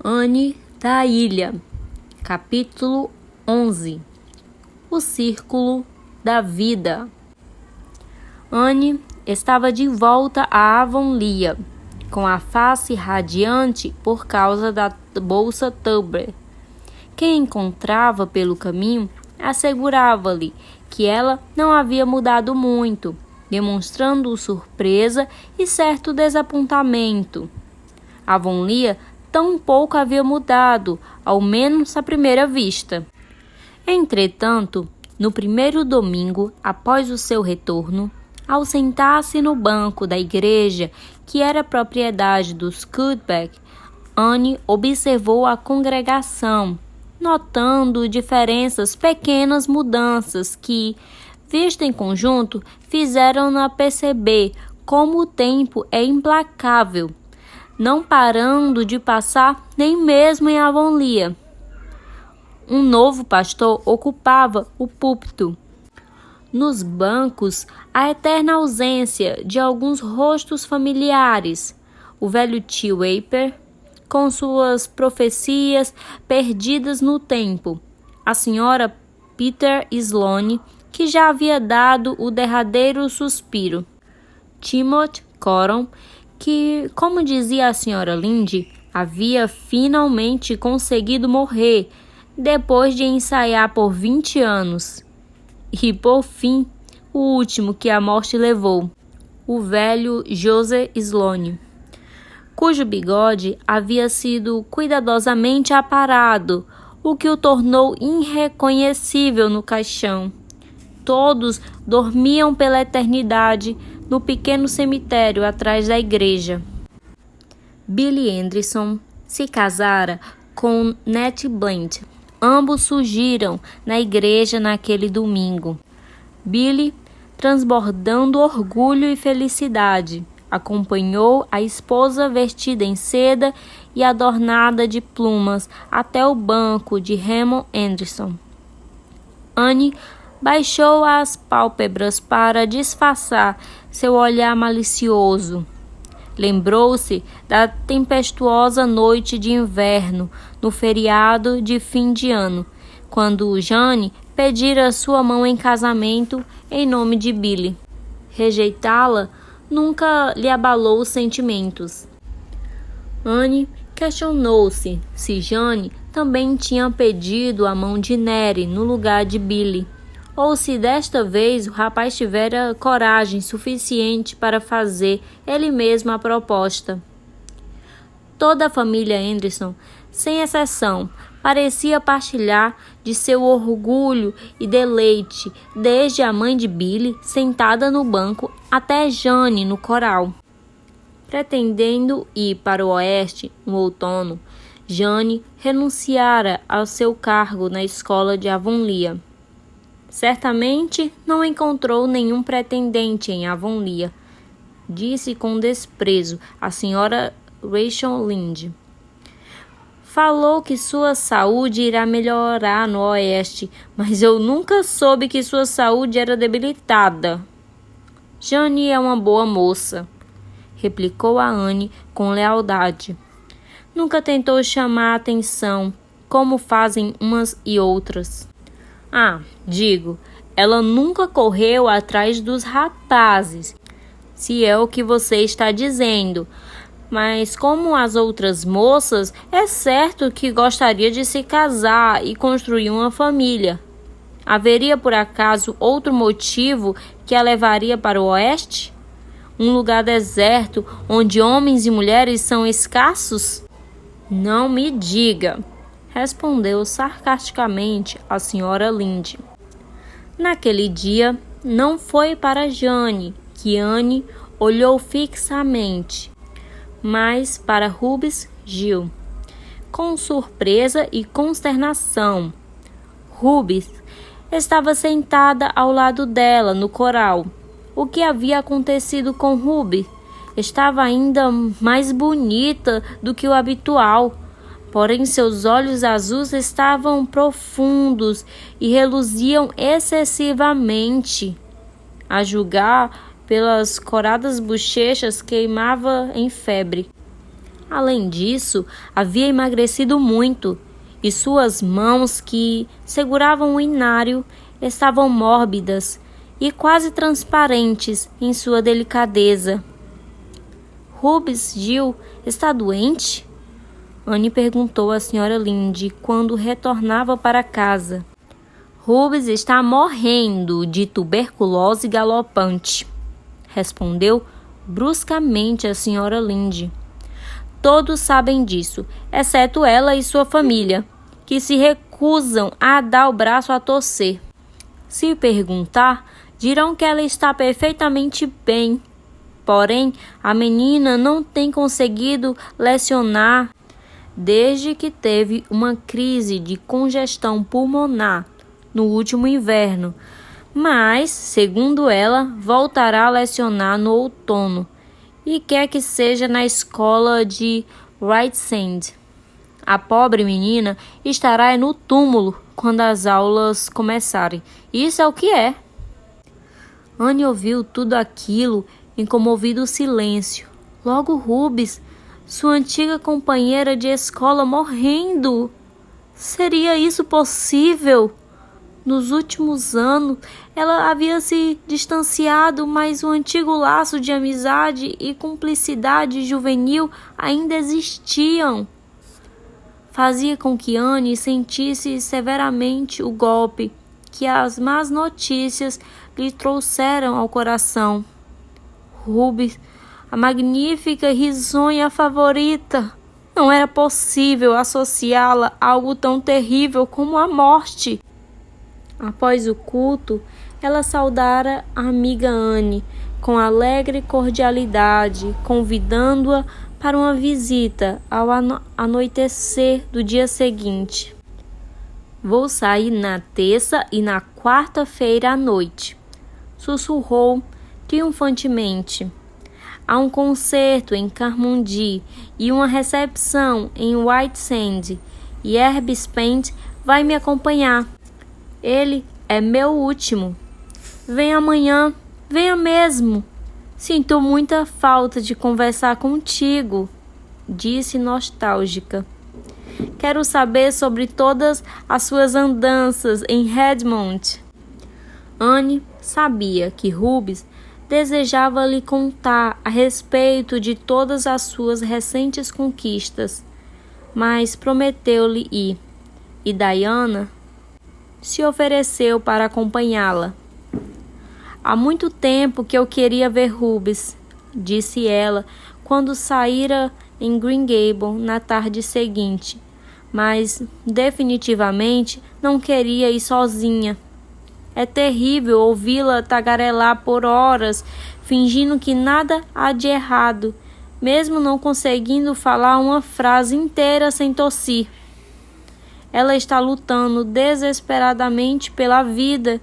Anne da Ilha, capítulo 11. O Círculo da Vida. Anne estava de volta a Avonlea, com a face radiante por causa da bolsa Tumblr. Quem encontrava pelo caminho assegurava-lhe que ela não havia mudado muito, demonstrando surpresa e certo desapontamento. Avonlea tão pouco havia mudado, ao menos à primeira vista. Entretanto, no primeiro domingo após o seu retorno, ao sentar-se no banco da igreja, que era propriedade dos Cuthbert, Anne observou a congregação, notando pequenas mudanças que, vista em conjunto, fizeram-na perceber como o tempo é implacável, não parando de passar nem mesmo em Avonlea. Um novo pastor ocupava o púlpito. Nos bancos, a eterna ausência de alguns rostos familiares. O velho tio Aper, com suas profecias perdidas no tempo. A senhora Peter Sloane, que já havia dado o derradeiro suspiro. Timothy Coron, que, como dizia a senhora Lynde, havia finalmente conseguido morrer, depois de ensaiar por 20 anos. E, por fim, o último que a morte levou, o velho Joseph Sloane, cujo bigode havia sido cuidadosamente aparado, o que o tornou irreconhecível no caixão. Todos dormiam pela eternidade no pequeno cemitério atrás da igreja. Billy Anderson se casara com Nettie Blant. Ambos surgiram na igreja naquele domingo. Billy, transbordando orgulho e felicidade, acompanhou a esposa vestida em seda e adornada de plumas até o banco de Hammond Anderson. Anne baixou as pálpebras para disfarçar seu olhar malicioso. Lembrou-se da tempestuosa noite de inverno no feriado de fim de ano, quando Jane pedira sua mão em casamento em nome de Billy. Rejeitá-la nunca lhe abalou os sentimentos. Anne questionou-se se Jane também tinha pedido a mão de Nettie no lugar de Billy, ou se desta vez o rapaz tivera coragem suficiente para fazer ele mesmo a proposta. Toda a família Anderson, sem exceção, parecia partilhar de seu orgulho e deleite, desde a mãe de Billy, sentada no banco, até Jane no coral. Pretendendo ir para o oeste no outono, Jane renunciara ao seu cargo na escola de Avonlea. Certamente não encontrou nenhum pretendente em Avonlea, disse com desprezo a senhora Rachel Lynde. Falou que sua saúde irá melhorar no oeste, mas eu nunca soube que sua saúde era debilitada. Jane é uma boa moça, replicou a Anne com lealdade. Nunca tentou chamar a atenção, como fazem umas e outras. Ela nunca correu atrás dos rapazes, se é o que você está dizendo. Mas como as outras moças, é certo que gostaria de se casar e construir uma família. Haveria por acaso outro motivo que a levaria para o oeste? Um lugar deserto, onde homens e mulheres são escassos? Não me diga, respondeu sarcasticamente a senhora Lynde. Naquele dia, não foi para Jane que Anne olhou fixamente, mas para Rubens Gill, com surpresa e consternação. Rubens estava sentada ao lado dela no coral. O que havia acontecido com Ruby? Estava ainda mais bonita do que o habitual, porém seus olhos azuis estavam profundos e reluziam excessivamente. A julgar pelas coradas bochechas, queimava em febre. Além disso, havia emagrecido muito, e suas mãos, que seguravam o inário, estavam mórbidas e quase transparentes em sua delicadeza. Rubens Gill está doente? Anne perguntou à senhora Lynde quando retornava para casa. Rubens está morrendo de tuberculose galopante, respondeu bruscamente a senhora Lynde. Todos sabem disso, exceto ela e sua família, que se recusam a dar o braço a torcer. Se perguntar, dirão que ela está perfeitamente bem. Porém, a menina não tem conseguido lecionar desde que teve uma crise de congestão pulmonar no último inverno, mas, segundo ela, voltará a lecionar no outono e quer que seja na escola de Whitesand. A pobre menina estará no túmulo quando as aulas começarem. Isso é o que é. Anne ouviu tudo aquilo em comovido silêncio. Logo Rubens, sua antiga companheira de escola, morrendo. Seria isso possível? Nos últimos anos, ela havia se distanciado, mas o antigo laço de amizade e cumplicidade juvenil ainda existiam. Fazia com que Anne sentisse severamente o golpe que as más notícias lhe trouxeram ao coração. Rubens, a magnífica e risonha favorita, não era possível associá-la a algo tão terrível como a morte. Após o culto, ela saudara a amiga Anne com alegre cordialidade, convidando-a para uma visita ao anoitecer do dia seguinte. Vou sair na terça e na quarta-feira à noite, sussurrou triunfantemente. Há um concerto em Carmody e uma recepção em Whitesand, e Herbie Spencer vai me acompanhar. Ele é meu último. Venha amanhã, venha mesmo. Sinto muita falta de conversar contigo, disse nostálgica. Quero saber sobre todas as suas andanças em Redmond. Anne sabia que Rubens desejava lhe contar a respeito de todas as suas recentes conquistas, mas prometeu-lhe ir, e Diana se ofereceu para acompanhá-la. Há muito tempo que eu queria ver Rubens, disse ela quando saíra em Green Gable na tarde seguinte, mas definitivamente não queria ir sozinha. É terrível ouvi-la tagarelar por horas, fingindo que nada há de errado, mesmo não conseguindo falar uma frase inteira sem tossir. Ela está lutando desesperadamente pela vida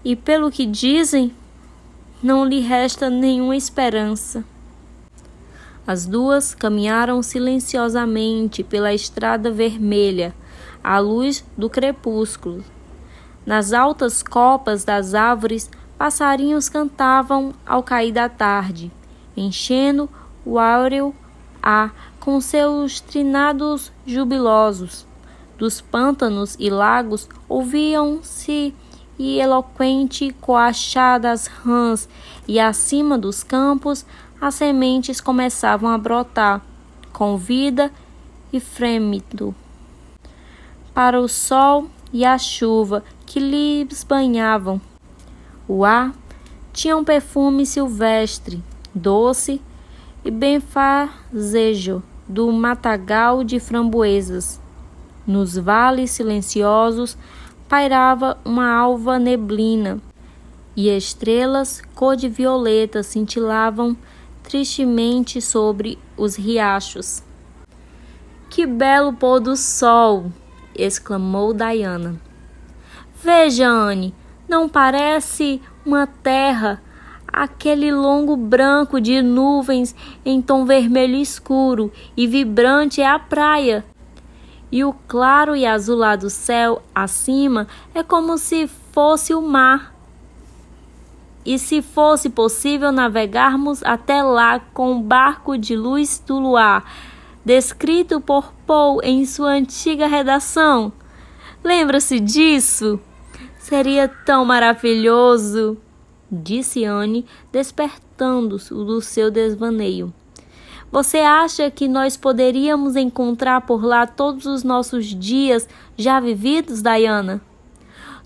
e, pelo que dizem, não lhe resta nenhuma esperança. As duas caminharam silenciosamente pela estrada vermelha, à luz do crepúsculo. Nas altas copas das árvores, passarinhos cantavam ao cair da tarde, enchendo o áureo ar com seus trinados jubilosos. Dos pântanos e lagos ouviam-se eloquente coachar das rãs, e acima dos campos as sementes começavam a brotar, com vida e frêmito, para o sol e a chuva que lhes banhavam. O ar tinha um perfume silvestre, doce e benfazejo do matagal de framboesas. Nos vales silenciosos pairava uma alva neblina, e estrelas cor de violeta cintilavam tristemente sobre os riachos. Que belo pôr do sol! Exclamou Diana. Veja, Anne, não parece uma terra? Aquele longo branco de nuvens em tom vermelho escuro e vibrante é a praia. E o claro e azulado céu acima é como se fosse o mar. E se fosse possível navegarmos até lá com o barco de luz do luar, descrito por Poe em sua antiga redação. Lembra-se disso? Seria tão maravilhoso, disse Anne, despertando-se do seu desvaneio. Você acha que nós poderíamos encontrar por lá todos os nossos dias já vividos, Diana?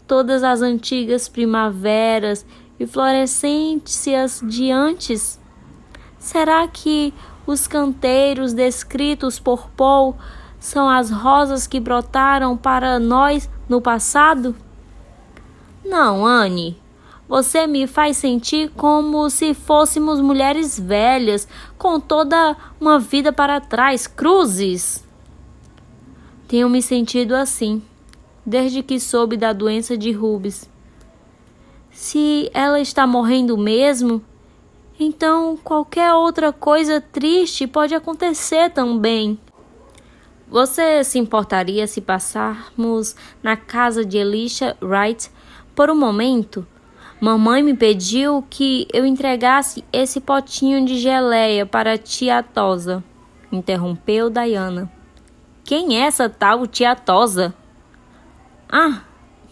Todas as antigas primaveras e florescências de antes? Será que os canteiros descritos por Poe são as rosas que brotaram para nós no passado? Não, Anne. Você me faz sentir como se fôssemos mulheres velhas, com toda uma vida para trás. Cruzes! Tenho me sentido assim, desde que soube da doença de Rubens. Se ela está morrendo mesmo, então qualquer outra coisa triste pode acontecer também. Você se importaria se passarmos na casa de Elisha Wright por um momento? Mamãe me pediu que eu entregasse esse potinho de geleia para a tia Tosa, interrompeu Diana. Quem é essa tal tia Tosa? Ah,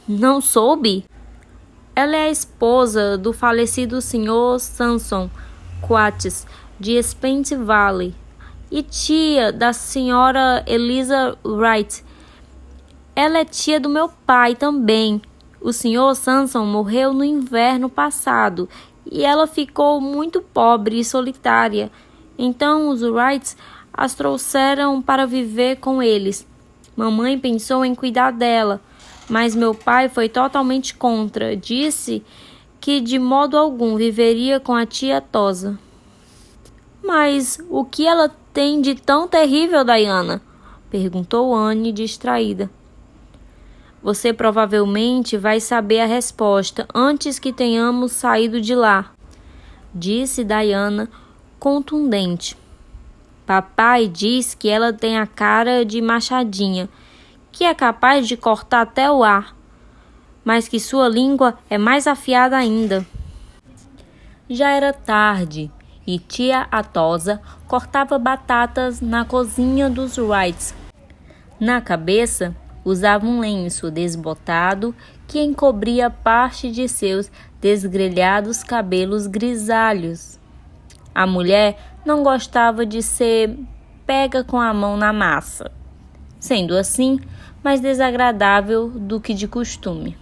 não soube? Ela é a esposa do falecido Sr. Sanson Coates, de Spence Valley, e tia da senhora Eliza Wright. Ela é tia do meu pai também. O Sr. Sanson morreu no inverno passado e ela ficou muito pobre e solitária. Então os Wrights as trouxeram para viver com eles. Mamãe pensou em cuidar dela, mas meu pai foi totalmente contra. Disse que de modo algum viveria com a tia Tosa. Mas o que ela tem de tão terrível, Diana? Perguntou Anne, distraída. Você provavelmente vai saber a resposta antes que tenhamos saído de lá, disse Diana, contundente. Papai diz que ela tem a cara de machadinha, que é capaz de cortar até o ar, mas que sua língua é mais afiada ainda. Já era tarde e tia Atosa cortava batatas na cozinha dos Wrights. Na cabeça, usava um lenço desbotado que encobria parte de seus desgrelhados cabelos grisalhos. A mulher não gostava de ser pega com a mão na massa, sendo assim mais desagradável do que de costume.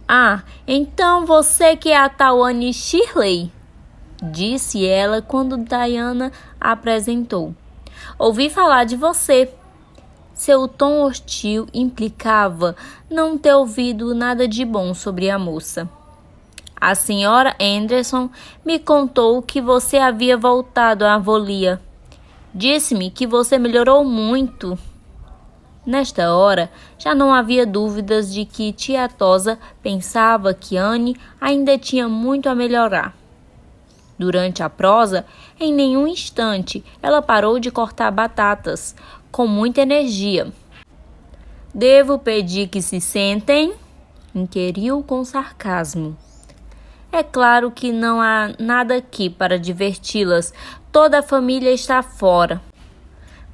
Ah, então você que é a tal Anne Shirley? Disse ela quando Diana a apresentou. Ouvi falar de você. Seu tom hostil implicava não ter ouvido nada de bom sobre a moça. A senhora Anderson me contou que você havia voltado à Avolia. Disse-me que você melhorou muito. Nesta hora, já não havia dúvidas de que tia Tosa pensava que Anne ainda tinha muito a melhorar. Durante a prosa, em nenhum instante, ela parou de cortar batatas, com muita energia. Devo pedir que se sentem? Inquiriu com sarcasmo. É claro que não há nada aqui para diverti-las. Toda a família está fora.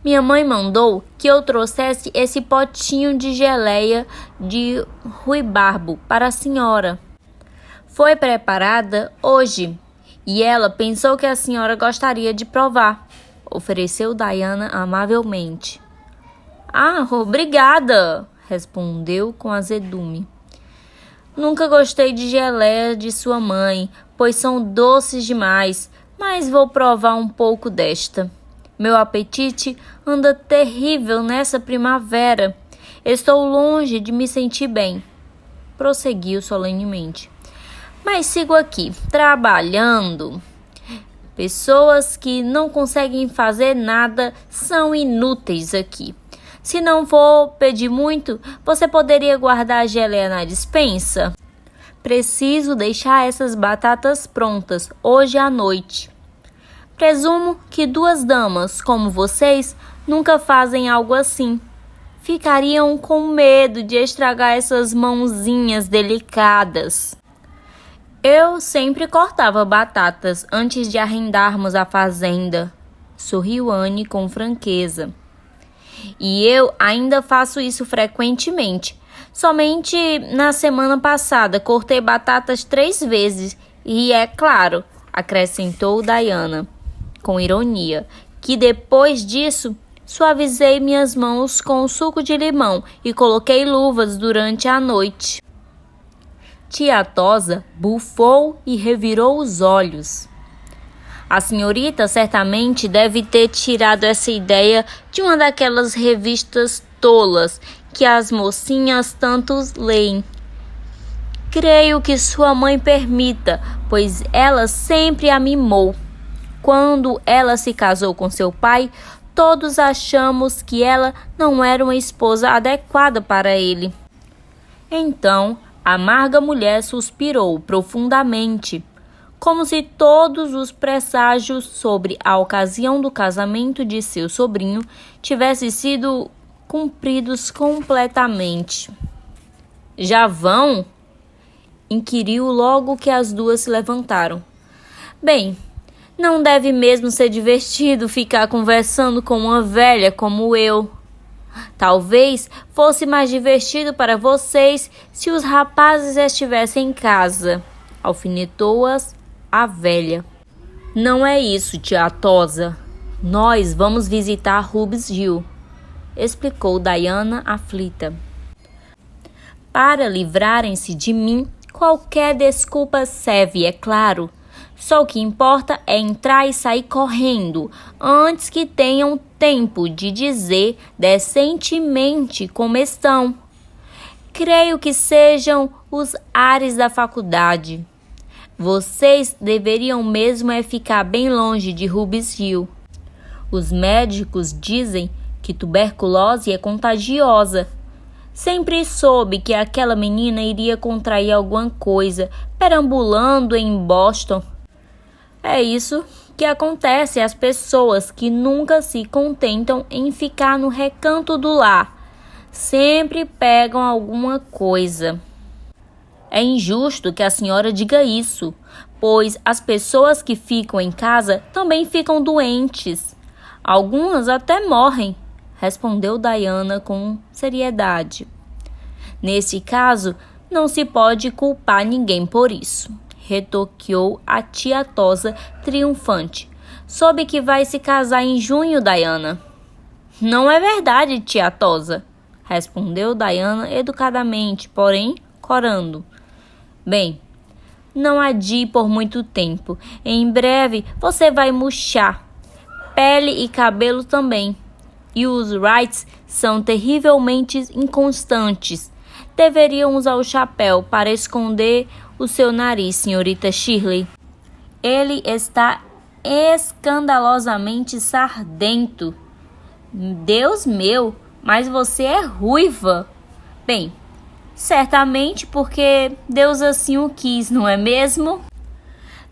Minha mãe mandou que eu trouxesse esse potinho de geleia de ruibarbo para a senhora. Foi preparada hoje e ela pensou que a senhora gostaria de provar, ofereceu Diana amavelmente. Ah, obrigada, respondeu com azedume. Nunca gostei de geleia de sua mãe, pois são doces demais, mas vou provar um pouco desta. Meu apetite anda terrível nessa primavera. Estou longe de me sentir bem, prosseguiu solenemente. Mas sigo aqui, trabalhando. Pessoas que não conseguem fazer nada são inúteis aqui. Se não for pedir muito, você poderia guardar a geleia na despensa? Preciso deixar essas batatas prontas hoje à noite. Presumo que 2 damas como vocês nunca fazem algo assim. Ficariam com medo de estragar essas mãozinhas delicadas. Eu sempre cortava batatas antes de arrendarmos a fazenda, sorriu Anne com franqueza. E eu ainda faço isso frequentemente. Somente na semana passada cortei batatas 3 vezes e é claro, acrescentou Diana, com ironia, que depois disso suavizei minhas mãos com suco de limão e coloquei luvas durante a noite. Tia Tosa bufou e revirou os olhos. A senhorita certamente deve ter tirado essa ideia de uma daquelas revistas tolas que as mocinhas tantos leem. Creio que sua mãe permita, pois ela sempre a mimou. Quando ela se casou com seu pai, todos achamos que ela não era uma esposa adequada para ele. Então, a amarga mulher suspirou profundamente, como se todos os presságios sobre a ocasião do casamento de seu sobrinho tivessem sido cumpridos completamente. Já vão? Inquiriu logo que as duas se levantaram. Bem, não deve mesmo ser divertido ficar conversando com uma velha como eu. Talvez fosse mais divertido para vocês se os rapazes estivessem em casa. Alfinetou-as a velha. Não é isso, tia Tosa. Nós vamos visitar Ruby's Hill, explicou Diana aflita. Para livrarem-se de mim, qualquer desculpa serve, é claro. Só o que importa é entrar e sair correndo, antes que tenham tempo de dizer decentemente como estão. Creio que sejam os ares da faculdade. Vocês deveriam mesmo ficar bem longe de Ruby's Hill. Os médicos dizem que tuberculose é contagiosa. Sempre soube que aquela menina iria contrair alguma coisa, perambulando em Boston. É isso que acontece às pessoas que nunca se contentam em ficar no recanto do lar. Sempre pegam alguma coisa. É injusto que a senhora diga isso, pois as pessoas que ficam em casa também ficam doentes. Algumas até morrem, respondeu Diana com seriedade. Neste caso, não se pode culpar ninguém por isso, retoqueou a tia Tosa triunfante. Soube que vai se casar em junho, Diana. Não é verdade, tia Tosa, respondeu Diana educadamente, porém corando. Bem, não adie por muito tempo. Em breve você vai murchar. Pele e cabelo também. E os Wrights são terrivelmente inconstantes. Deveriam usar o chapéu para esconder o seu nariz, senhorita Shirley. Ele está escandalosamente sardento. Deus meu, mas você é ruiva. Bem, certamente porque Deus assim o quis, não é mesmo?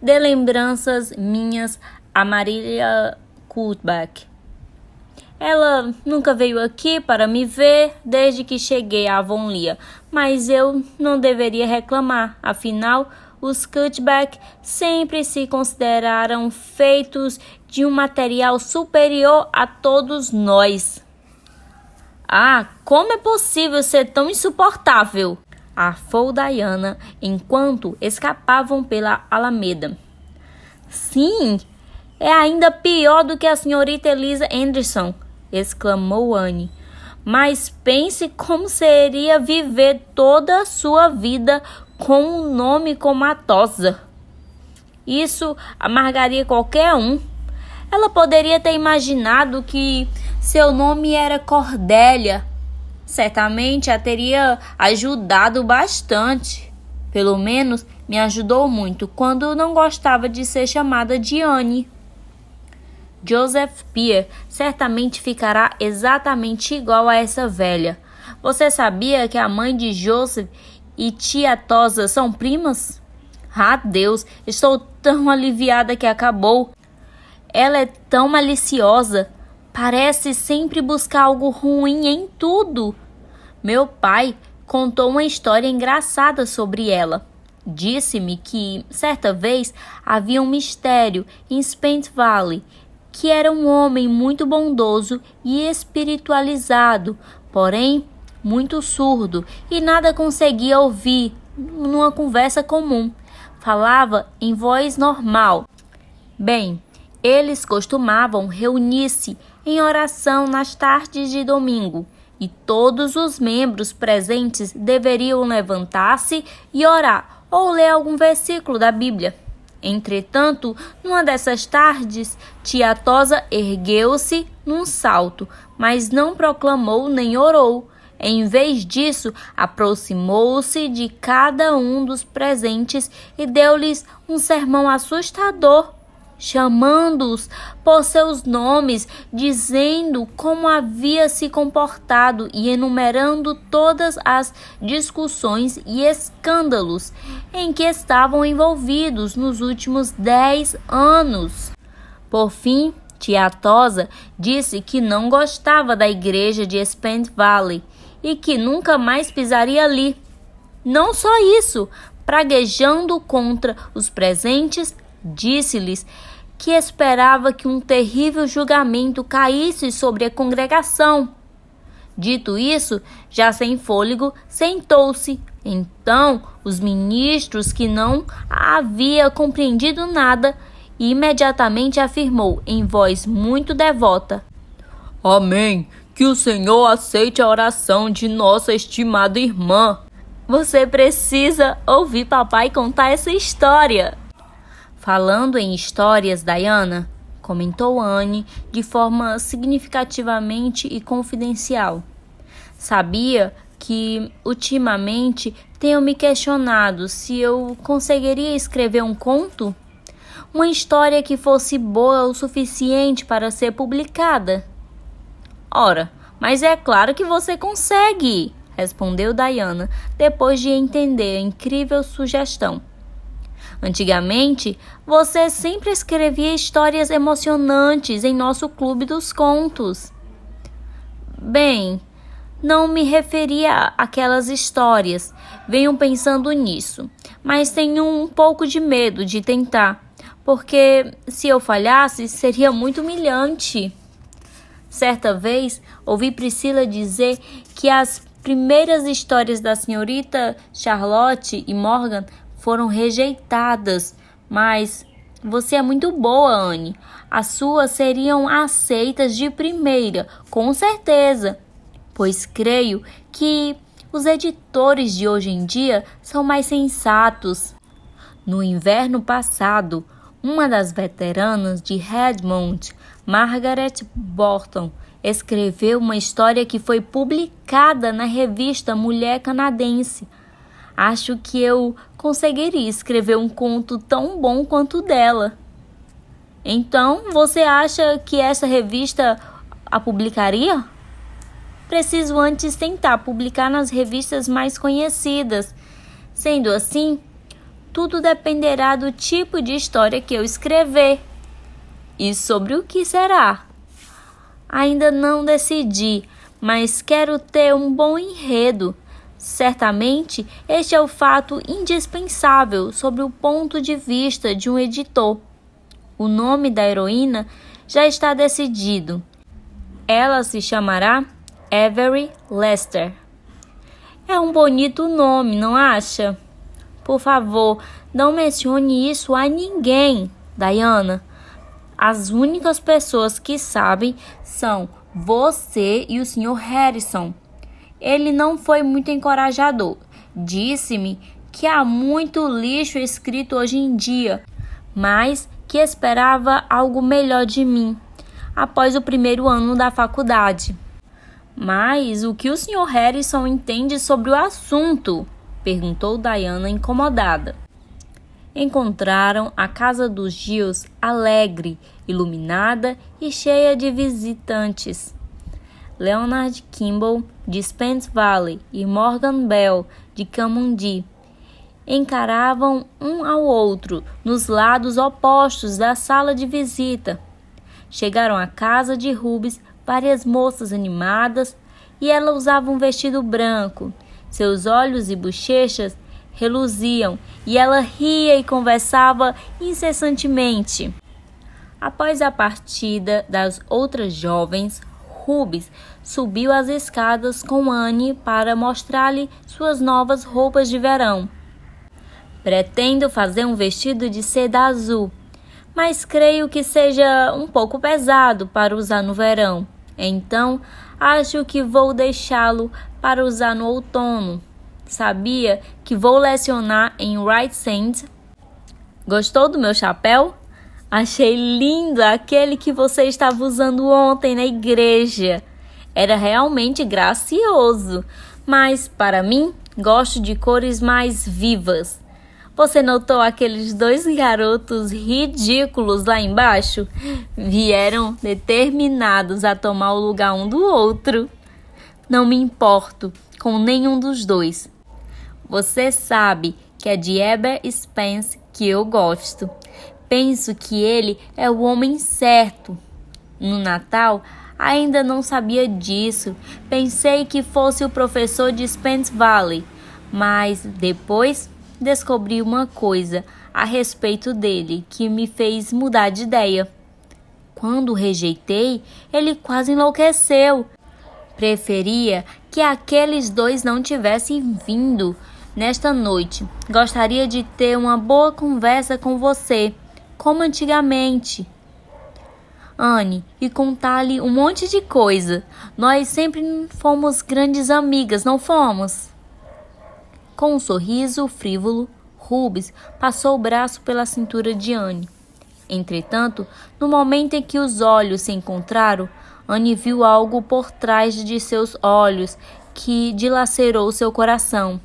Dê lembranças minhas a Marília Cutback. Ela nunca veio aqui para me ver desde que cheguei a Avonlea, mas eu não deveria reclamar, afinal, os Cutback sempre se consideraram feitos de um material superior a todos nós. Ah, como é possível ser tão insuportável? Arfou Diana enquanto escapavam pela Alameda. Sim, é ainda pior do que a senhorita Elisa Anderson, exclamou Anne. Mas pense como seria viver toda a sua vida com um nome como a Tosa. Isso amargaria qualquer um. Ela poderia ter imaginado que seu nome era Cordélia. Certamente a teria ajudado bastante. Pelo menos me ajudou muito quando não gostava de ser chamada de Anne. Joseph Pierre certamente ficará exatamente igual a essa velha. Você sabia que a mãe de Joseph e tia Tosa são primas? Ah, Deus, estou tão aliviada que acabou. Ela é tão maliciosa. Parece sempre buscar algo ruim em tudo. Meu pai contou uma história engraçada sobre ela. Disse-me que, certa vez, havia um mistério em Spence Valley que era um homem muito bondoso e espiritualizado, porém muito surdo e nada conseguia ouvir numa conversa comum. Falava em voz normal. Bem, eles costumavam reunir-se em oração nas tardes de domingo e todos os membros presentes deveriam levantar-se e orar ou ler algum versículo da Bíblia. Entretanto, numa dessas tardes, tia Tosa ergueu-se num salto, mas não proclamou nem orou. Em vez disso, aproximou-se de cada um dos presentes e deu-lhes um sermão assustador, chamando-os por seus nomes, dizendo como havia se comportado e enumerando todas as discussões e escândalos em que estavam envolvidos nos últimos 10 anos. Por fim, tia Tosa disse que não gostava da igreja de Spent Valley e que nunca mais pisaria ali. Não só isso, praguejando contra os presentes, disse-lhes que esperava que um terrível julgamento caísse sobre a congregação. Dito isso, já sem fôlego, sentou-se. Então, os ministros, que não havia compreendido nada, imediatamente afirmou em voz muito devota: Amém. Que o Senhor aceite a oração de nossa estimada irmã. Você precisa ouvir papai contar essa história. Falando em histórias, Diana, comentou Anne de forma significativamente e confidencial. Sabia que ultimamente tenho me questionado se eu conseguiria escrever um conto? Uma história que fosse boa o suficiente para ser publicada. Ora, mas é claro que você consegue, respondeu Diana, depois de entender a incrível sugestão. Antigamente, você sempre escrevia histórias emocionantes em nosso clube dos contos. Bem, não me referia àquelas histórias. Venho pensando nisso, mas tenho um pouco de medo de tentar, porque se eu falhasse, seria muito humilhante. Certa vez, ouvi Priscila dizer que as primeiras histórias da senhorita Charlotte e Morgan foram rejeitadas, mas você é muito boa, Anne. As suas seriam aceitas de primeira, com certeza, pois creio que os editores de hoje em dia são mais sensatos. No inverno passado, uma das veteranas de Redmond, Margaret Borton, escreveu uma história que foi publicada na revista Mulher Canadense. Acho que eu conseguiria escrever um conto tão bom quanto o dela. Então, você acha que essa revista a publicaria? Preciso antes tentar publicar nas revistas mais conhecidas. Sendo assim, tudo dependerá do tipo de história que eu escrever. E sobre o que será? Ainda não decidi, mas quero ter um bom enredo. Certamente, este é o fato indispensável sobre o ponto de vista de um editor. O nome da heroína já está decidido. Ela se chamará Avery Lester. É um bonito nome, não acha? Por favor, não mencione isso a ninguém, Diana. As únicas pessoas que sabem são você e o Sr. Harrison. Ele não foi muito encorajador. Disse-me que há muito lixo escrito hoje em dia, mas que esperava algo melhor de mim após o primeiro ano da faculdade. Mas o que o Sr. Harrison entende sobre o assunto? Perguntou Diana, incomodada. Encontraram a casa dos Giles alegre, iluminada e cheia de visitantes. Leonard Kimball, de Spence Valley, e Morgan Bell, de Camundi, encaravam um ao outro nos lados opostos da sala de visita. Chegaram à casa de Rubens várias moças animadas e ela usava um vestido branco. Seus olhos e bochechas reluziam e ela ria e conversava incessantemente. Após a partida das outras jovens, Rubens subiu as escadas com Anne para mostrar-lhe suas novas roupas de verão. Pretendo fazer um vestido de seda azul, mas creio que seja um pouco pesado para usar no verão. Então, acho que vou deixá-lo para usar no outono. Sabia que vou lecionar em White Sands? Gostou do meu chapéu? Achei lindo aquele que você estava usando ontem na igreja. Era realmente gracioso, mas para mim, gosto de cores mais vivas. Você notou aqueles dois garotos ridículos lá embaixo? Vieram determinados a tomar o lugar um do outro. Não me importo com nenhum dos dois. Você sabe que é de Herbert Spencer que eu gosto. Penso que ele é o homem certo. No Natal, ainda não sabia disso. Pensei que fosse o professor de Spence Valley, mas depois descobri uma coisa a respeito dele que me fez mudar de ideia. Quando o rejeitei, ele quase enlouqueceu. Preferia que aqueles dois não tivessem vindo nesta noite. Gostaria de ter uma boa conversa com você, como antigamente, Anne, e contar-lhe um monte de coisa. Nós sempre fomos grandes amigas, não fomos? Com um sorriso frívolo, Rubens passou o braço pela cintura de Anne. Entretanto, no momento em que os olhos se encontraram, Anne viu algo por trás de seus olhos que dilacerou seu coração.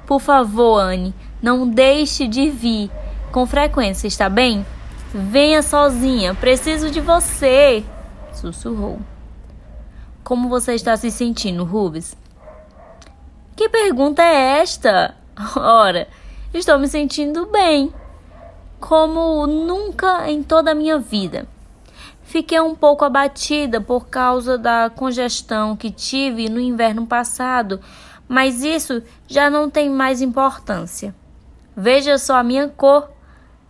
Por favor, Anne, não deixe de vir com frequência, está bem? Venha sozinha, preciso de você, sussurrou. Como você está se sentindo, Rubens? Que pergunta é esta? Ora, estou me sentindo bem, como nunca em toda a minha vida. Fiquei um pouco abatida por causa da congestão que tive no inverno passado, mas isso já não tem mais importância. Veja só a minha cor.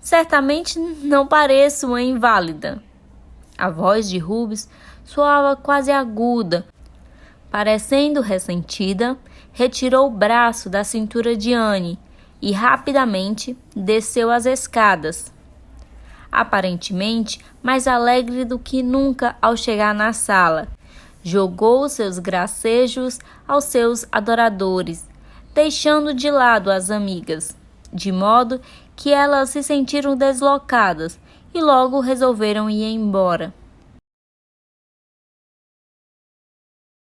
Certamente não pareço uma inválida. A voz de Rubens soava quase aguda. Parecendo ressentida, retirou o braço da cintura de Anne e rapidamente desceu as escadas. Aparentemente mais alegre do que nunca ao chegar na sala, jogou seus gracejos aos seus adoradores, deixando de lado as amigas, de modo que elas se sentiram deslocadas e logo resolveram ir embora.